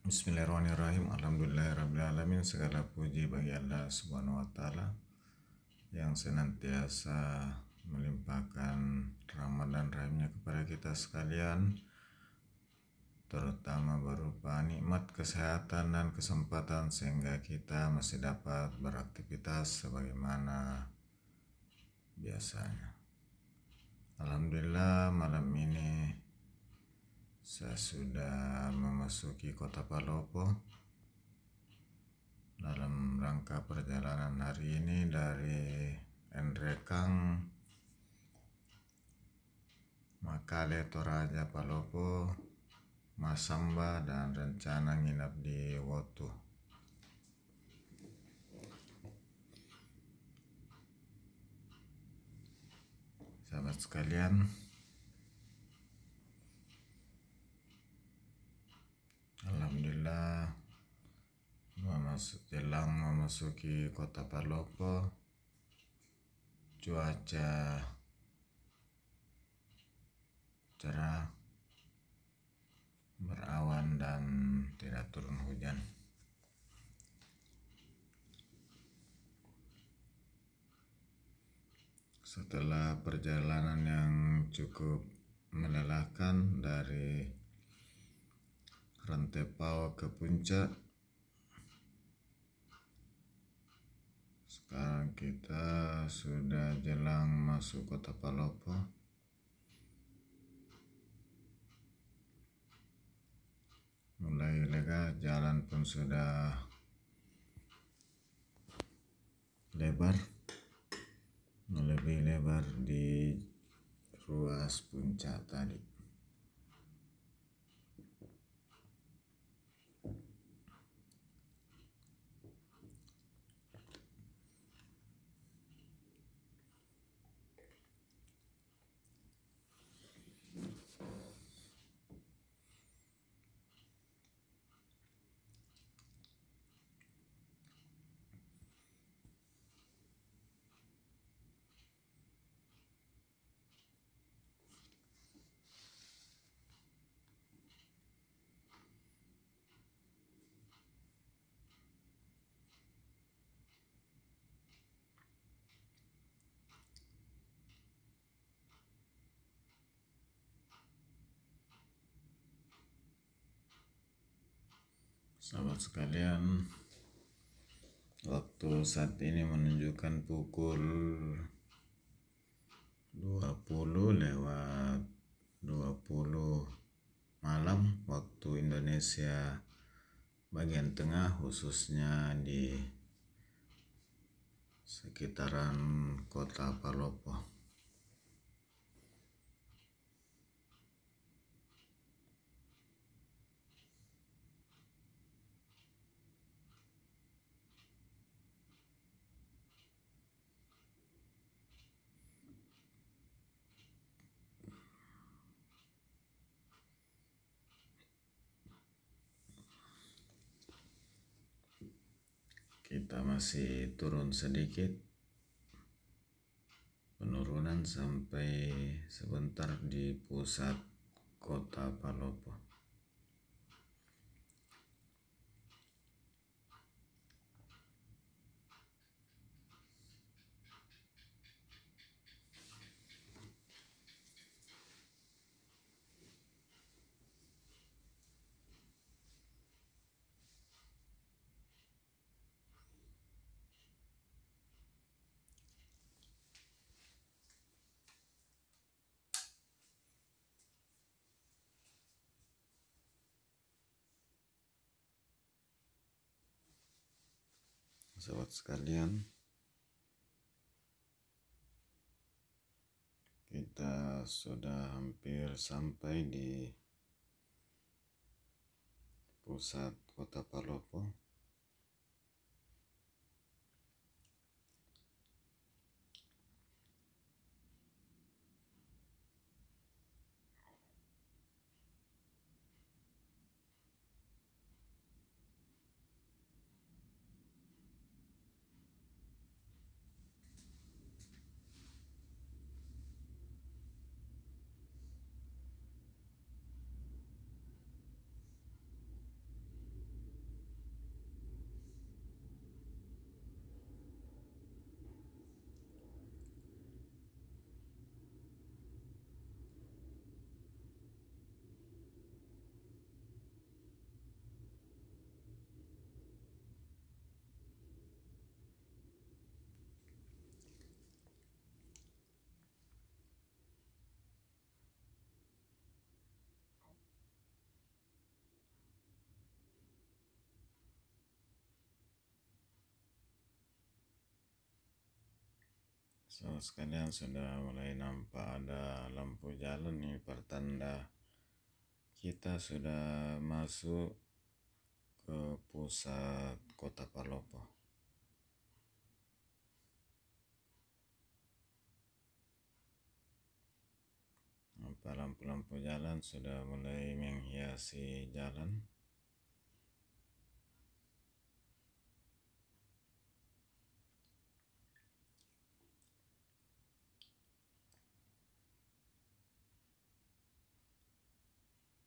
Bismillahirrahmanirrahim. Alhamdulillahirrabbilalamin. Segala puji bagi Allah subhanahu wa ta'ala yang senantiasa melimpahkan rahmat dan rahimnya kepada kita sekalian, terutama berupa nikmat kesehatan dan kesempatan sehingga kita masih dapat beraktivitas sebagaimana biasanya. Alhamdulillah, malam ini saya sudah memasuki kota Palopo dalam rangka perjalanan hari ini dari Nrekang, Makale, Toraja, Palopo, Masamba, dan rencana nginap di Wotu. Sahabat sekalian, alhamdulillah jelang memasuki kota Palopo, cuaca cerah, berawan dan tidak turun hujan. Setelah perjalanan yang cukup melelahkan dari Rantepao ke puncak, sekarang kita sudah jelang masuk kota Palopo. Mulai lega, jalan pun sudah lebar, lebih lebar di ruas puncak tadi. Sahabat sekalian, waktu saat ini menunjukkan pukul 20:20 malam waktu Indonesia bagian tengah, khususnya di sekitaran kota Palopo. Kita masih turun sedikit, penurunan sampai sebentar di pusat kota Palopo. Sahabat sekalian, kita sudah hampir sampai di pusat kota Palopo. So sekalian sudah mulai nampak ada lampu jalan, ini pertanda kita sudah masuk ke pusat kota Palopo. Nampak lampu-lampu jalan sudah mulai menghiasi jalan.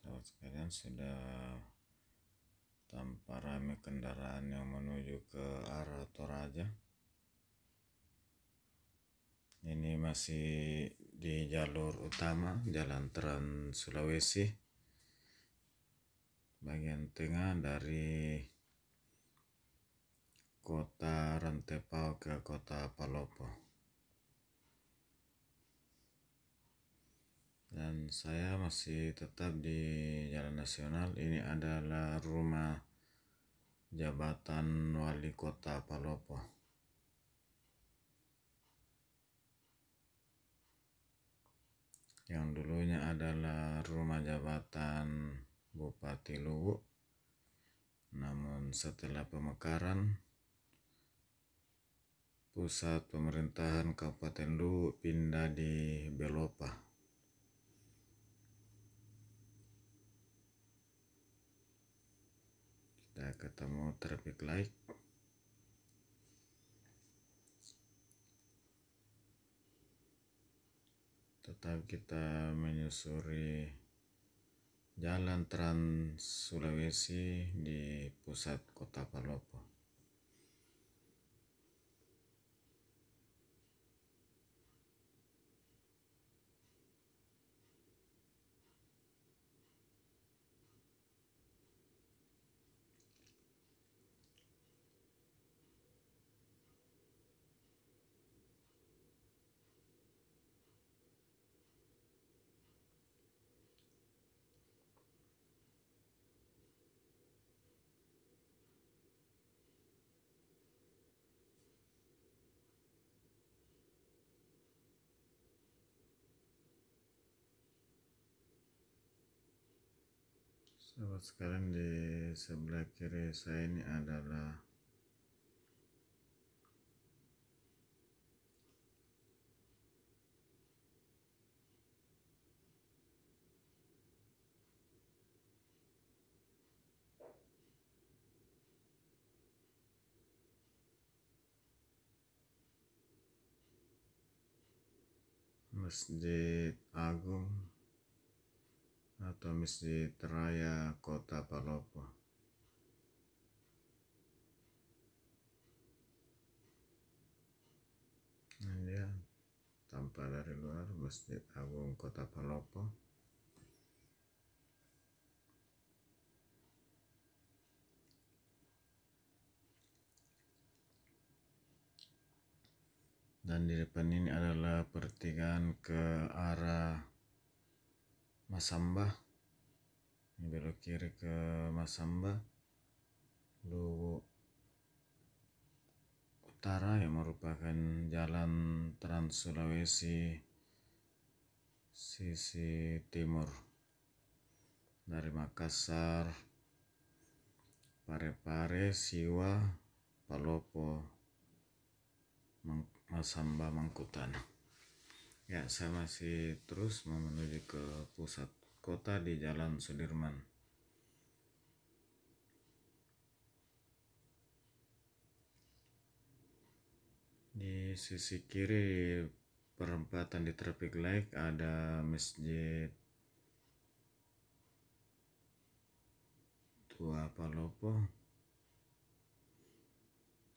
Sahabat sekalian, sudah tampak ramai kendaraan yang menuju ke arah Toraja. Ini masih di jalur utama Jalan Trans Sulawesi, bagian tengah dari kota Rantepao ke kota Palopo. Dan saya masih tetap di Jalan Nasional. Ini adalah rumah jabatan wali kota Palopo. Yang dulunya adalah rumah jabatan Bupati Luwu. Namun setelah pemekaran, pusat pemerintahan Kabupaten Luwu pindah di Belopa. Kita ketemu traffic light. Tetap kita menyusuri Jalan Trans Sulawesi di pusat kota Palopo. Sahabat sekalian, di sebelah kiri saya ini adalah Masjid Agung atau Masjid Raya Kota Palopo. Nah, dia tampak dari luar Masjid Agung Kota Palopo. Dan di depan ini adalah pertigaan ke arah Masamba. Ini belok kiri ke Masamba, Luwu Utara, yang merupakan jalan Trans Sulawesi sisi timur dari Makassar, Parepare, Siwa, Palopo, Masamba, Mangkutan. Ya, saya masih terus menuju ke pusat kota di Jalan Sudirman. Di sisi kiri perempatan di traffic light ada Masjid Tua Palopo,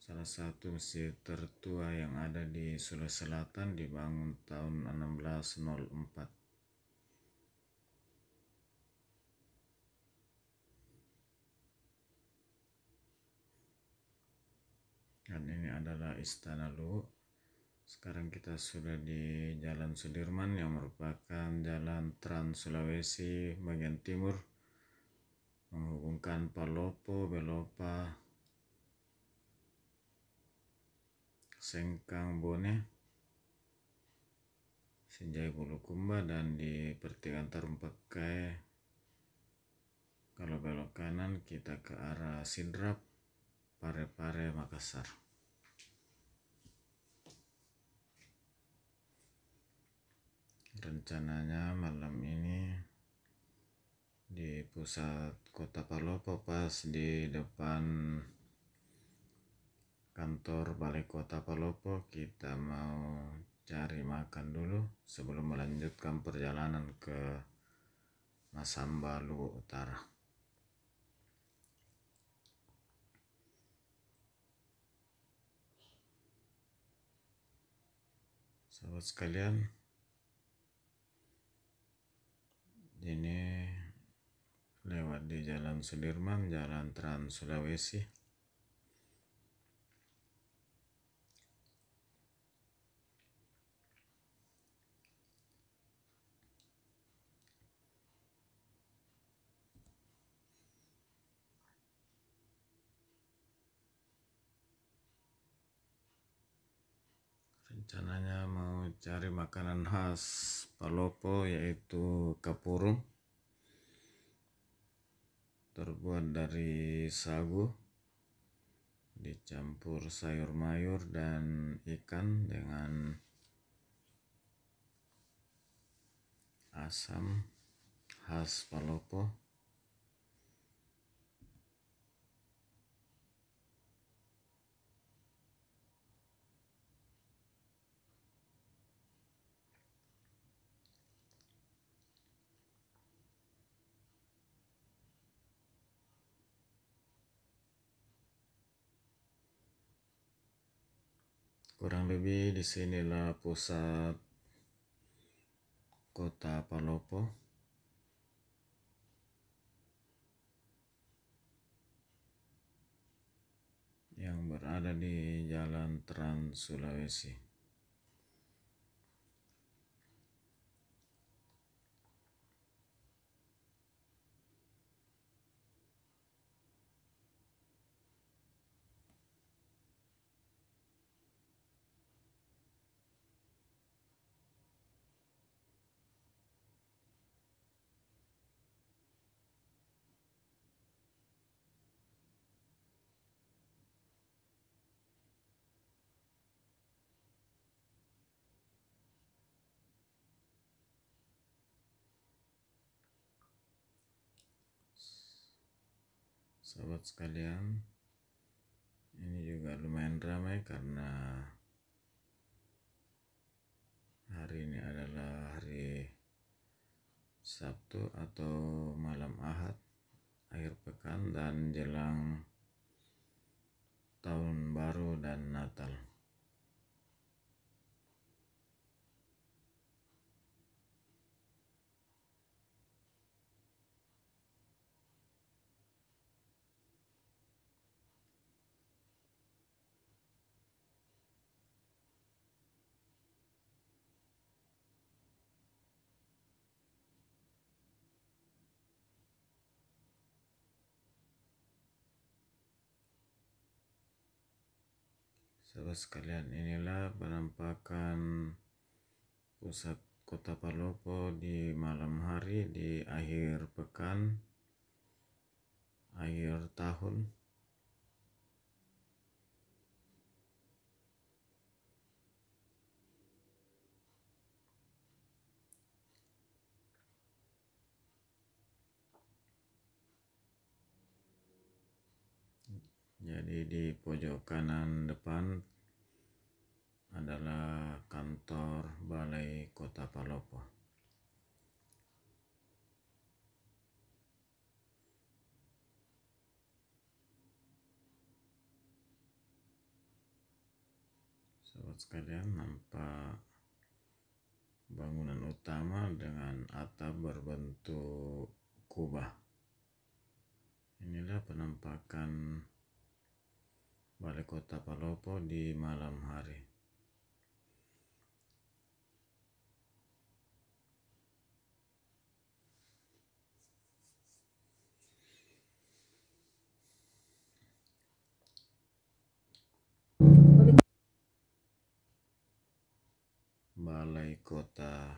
salah satu masjid tertua yang ada di Sulawesi Selatan, dibangun tahun 1604. Dan ini adalah Istana Luwu. Sekarang kita sudah di Jalan Sudirman, yang merupakan jalan Trans Sulawesi bagian timur, menghubungkan Palopo, Belopa, Sengkang, Bone, Sinjai Bulukumba, dan di pertigaan Tarung Pakai kalau belok kanan kita ke arah Sidrap, Parepare, Makassar. Rencananya malam ini di pusat kota Palopo, pas di depan kantor balai kota Palopo, kita mau cari makan dulu sebelum melanjutkan perjalanan ke Masamba, Luwu Utara. Sahabat sekalian, ini lewat di Jalan Sudirman, Jalan Trans Sulawesi. Rencananya mau cari makanan khas Palopo, yaitu kapurung, terbuat dari sagu dicampur sayur mayur dan ikan dengan asam khas Palopo. Kurang lebih disinilah pusat kota Palopo. Yang berada di Jalan Trans Sulawesi. Sahabat sekalian, ini juga lumayan ramai karena hari ini adalah hari Sabtu atau malam Ahad, akhir pekan dan jelang tahun baru dan Natal. Sahabat sekalian, inilah penampakan pusat kota Palopo di malam hari di akhir pekan, akhir tahun. Jadi di pojok kanan depan adalah kantor balai kota Palopo. Sahabat sekalian, nampak bangunan utama dengan atap berbentuk kubah. Inilah penampakan balai kota Palopo di malam hari. Balai kota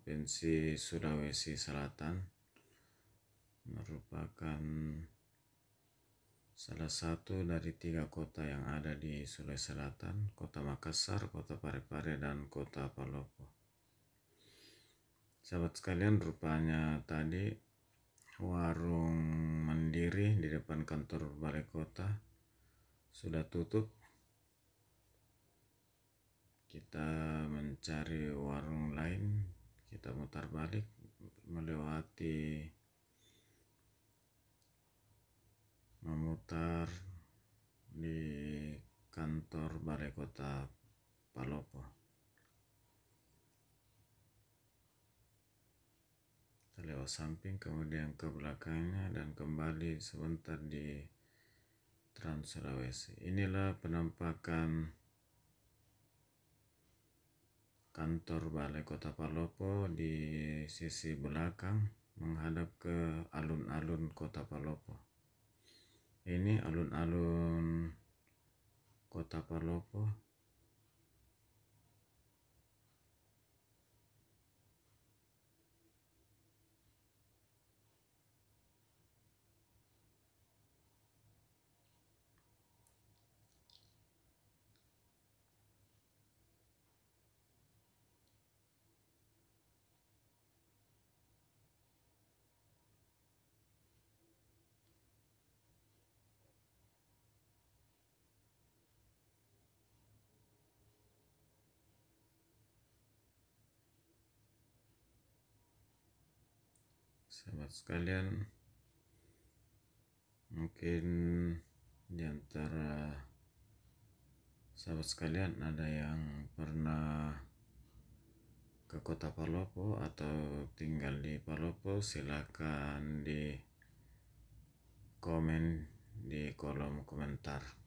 Provinsi Sulawesi Selatan, merupakan salah satu dari 3 kota yang ada di Sulawesi Selatan: Kota Makassar, Kota Parepare, dan Kota Palopo. Sahabat sekalian, rupanya tadi warung Mandiri di depan kantor balai kota sudah tutup. Kita mencari warung lain, kita mutar balik melewati memutar di kantor balai kota Palopo. Kita lewat samping, kemudian ke belakangnya, dan kembali sebentar di Trans Sulawesi. Inilah penampakan kantor balai kota Palopo di sisi belakang menghadap ke alun-alun kota Palopo. Ini alun-alun kota Palopo. Sahabat sekalian, mungkin di antara sahabat sekalian ada yang pernah ke kota Palopo atau tinggal di Palopo. Silakan di komen di kolom komentar.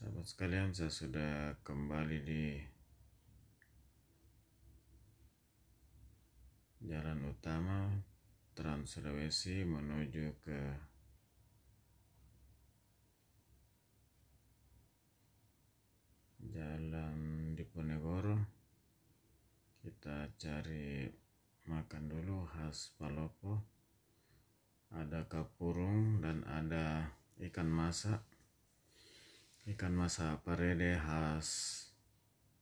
Sahabat sekalian, saya sudah kembali di jalan utama Trans Sulawesi menuju ke Jalan Diponegoro. Kita cari makan dulu khas Palopo. Ada kapurung dan ada ikan masak parede khas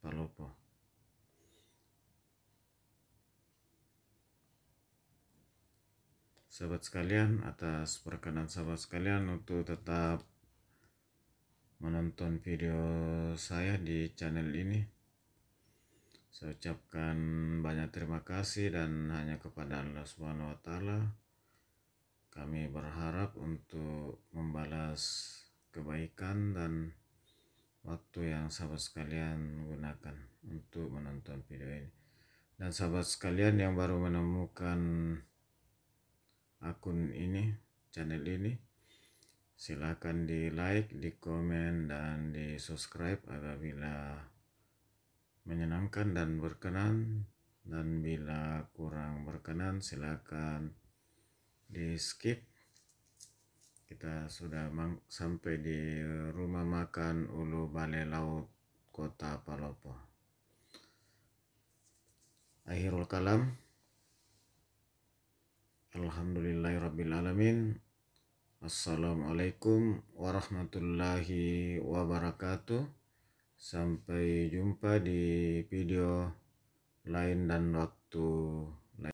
Palopo. Sahabat sekalian, atas perkenan sahabat sekalian untuk tetap menonton video saya di channel ini, saya ucapkan banyak terima kasih, dan hanya kepada Allah Subhanahu wa Ta'ala kami berharap untuk membalas kebaikan dan waktu yang sahabat sekalian gunakan untuk menonton video ini. Dan sahabat sekalian yang baru menemukan akun ini, channel ini, silakan di like, di komen, dan di subscribe apabila menyenangkan dan berkenan, dan bila kurang berkenan silakan di skip. Kita sudah sampai di rumah makan Ulu Balai Laut Kota Palopo. Akhirul kalam, alhamdulillahirrabbilalamin. Assalamualaikum warahmatullahi wabarakatuh. Sampai jumpa di video lain dan waktu